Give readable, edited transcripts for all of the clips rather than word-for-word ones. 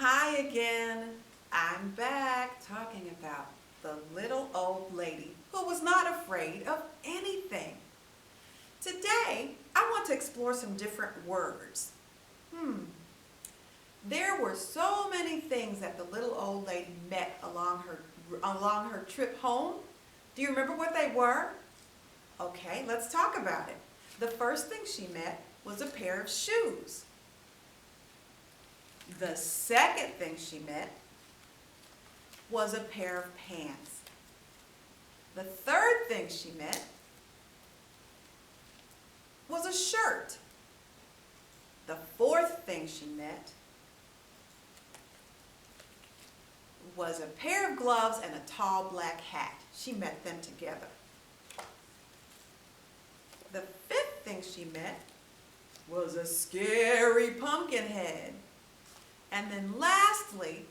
Hi again. I'm back talking about the little old lady who was not afraid of anything. Today, I want to explore some different words. There were so many things that the little old lady met along her trip home. Do you remember what they were? Okay, let's talk about it. The first thing she met was a pair of shoes. The second thing she met was a pair of pants. The third thing she met was a shirt. The fourth thing she met was a pair of gloves and a tall black hat. She met them together. The fifth thing she met was a scary pumpkin head. And then lastly,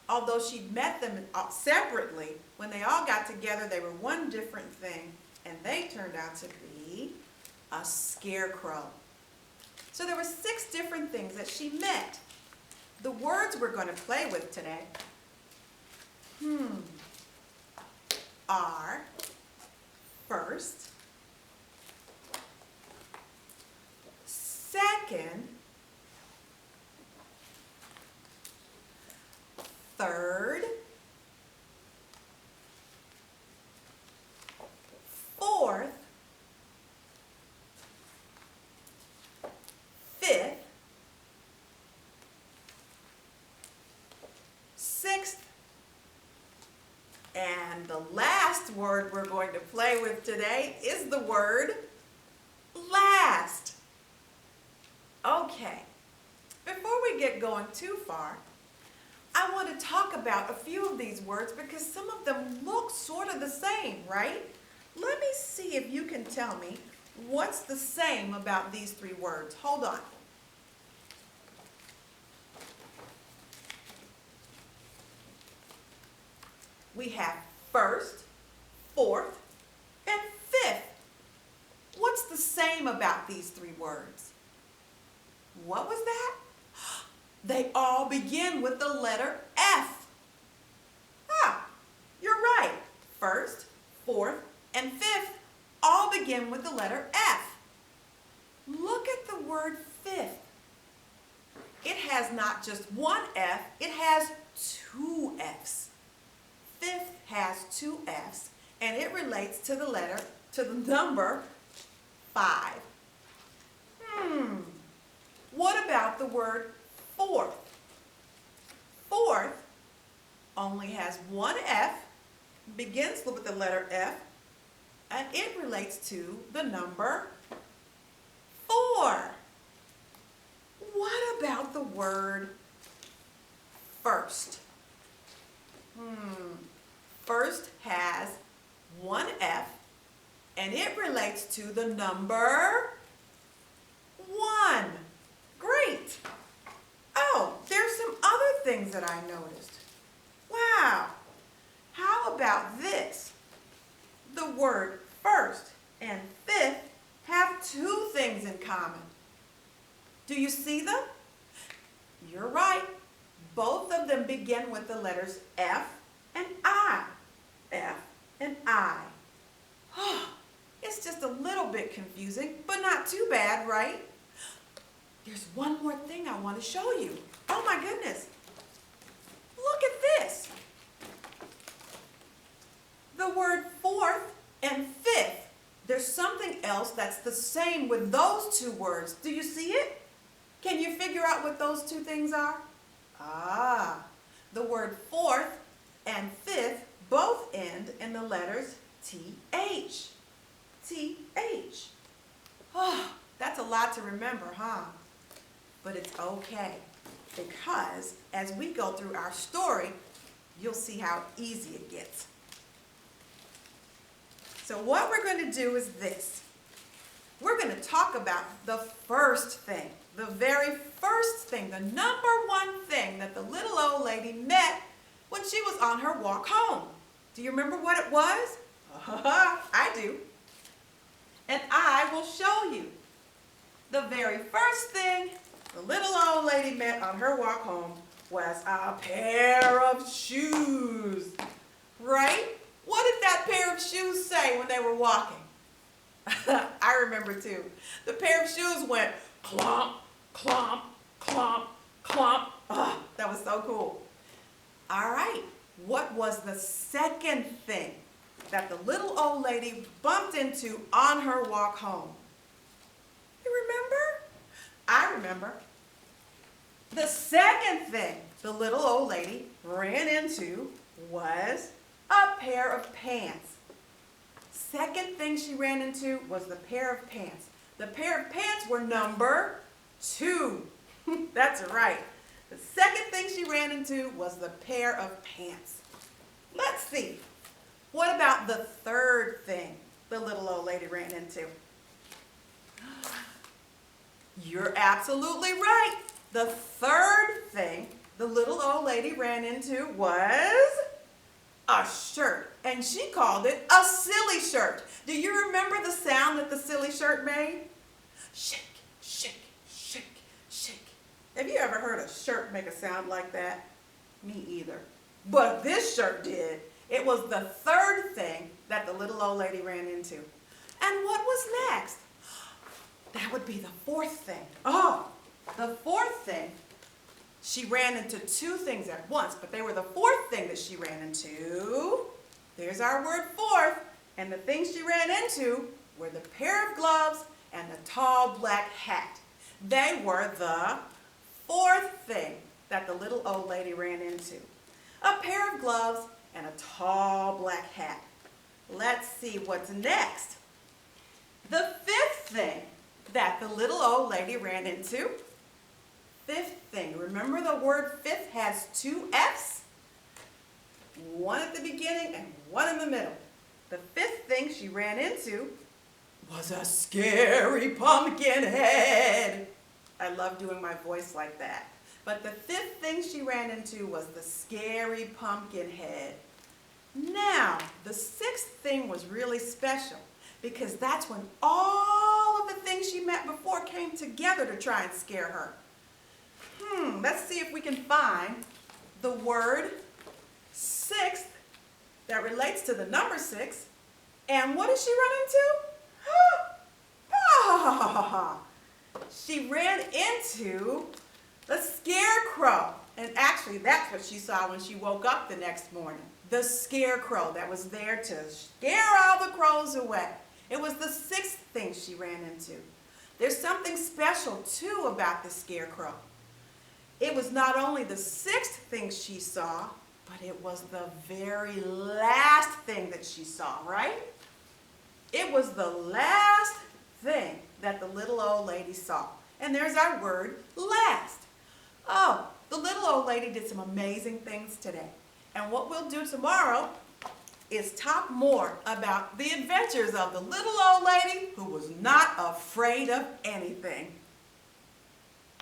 although she met them separately, when they all got together, they were one different thing, and they turned out to be a scarecrow. So there were 6 different things that she met. The words we're going to play with today are first, second, third, fourth, fifth, sixth, and the last word we're going to play with today is the word last. Okay, before we get going too far, I want to talk about a few of these words because some of them look sort of the same, right? Let me see if you can tell me what's the same about these 3 words. Hold on. We have first, fourth, and fifth. What's the same about these 3 words? What was that? They all begin with the letter F. You're right. First, fourth, and fifth all begin with the letter F. Look at the word fifth. It has not just one F, it has 2 F's. Fifth has 2 F's, and it relates to the number 5. What about the word fourth? Fourth only has 1 F, begins with the letter F, and it relates to the number 4. What about the word first? First has 1 F, and it relates to the number 1. Great. Oh, there's some other things that I noticed. Wow. How about this? The word first and fifth have 2 things in common. Do you see them? You're right. Both of them begin with the letters F and I. F and I. It's just a little bit confusing, but not too bad, right? There's one more thing I want to show you. Oh my goodness. Look at this. The word fourth and fifth. There's something else that's the same with those 2 words. Do you see it? Can you figure out what those 2 things are? The word fourth and fifth both end in the letters TH. TH. That's a lot to remember, huh? But it's okay, because as we go through our story, you'll see how easy it gets. So what we're going to do is this. We're going to talk about the first thing, the very first thing, the number 1 thing that the little old lady met when she was on her walk home. Do you remember what it was? I do. And I will show you. The very first thing the little old lady met on her walk home was a pair of shoes. Right? What did that pair of shoes say when they were walking? I remember too. The pair of shoes went clomp, clomp, clomp, clomp. Oh, that was so cool. All right, what was the second thing that the little old lady bumped into on her walk home? You remember? I remember. The second thing the little old lady ran into was a pair of pants. Second thing she ran into was the pair of pants. The pair of pants were number 2. That's right. The second thing she ran into was the pair of pants. Let's see. What about the third thing the little old lady ran into? You're absolutely right. The third thing the little old lady ran into was a shirt, and she called it a silly shirt. Do you remember the sound that the silly shirt made? Shake, shake, shake, shake. Have you ever heard a shirt make a sound like that? Me either. But this shirt did. It was the third thing that the little old lady ran into. And what was next? That would be the fourth thing. Oh, the fourth thing. She ran into 2 things at once, but they were the fourth thing that she ran into. There's our word fourth. And the things she ran into were the pair of gloves and the tall black hat. They were the fourth thing that the little old lady ran into. A pair of gloves and a tall black hat. Let's see what's next. The fifth thing that the little old lady ran into. Fifth thing. Remember the word fifth has 2 F's? One at the beginning and one in the middle. The fifth thing she ran into was a scary pumpkin head. I love doing my voice like that. But the fifth thing she ran into was the scary pumpkin head. Now, the sixth thing was really special because that's when all of the things she met before came together to try and scare her. Let's see if we can find the word sixth that relates to the number 6. And what did she run into? She ran into the scarecrow. And actually, that's what she saw when she woke up the next morning. The scarecrow that was there to scare all the crows away. It was the 6th thing she ran into. There's something special, too, about the scarecrow. It was not only the 6th thing she saw, but it was the very last thing that she saw, right? It was the last thing that the little old lady saw. And there's our word, last. Oh, the little old lady did some amazing things today. And what we'll do tomorrow is talk more about the adventures of the little old lady who was not afraid of anything.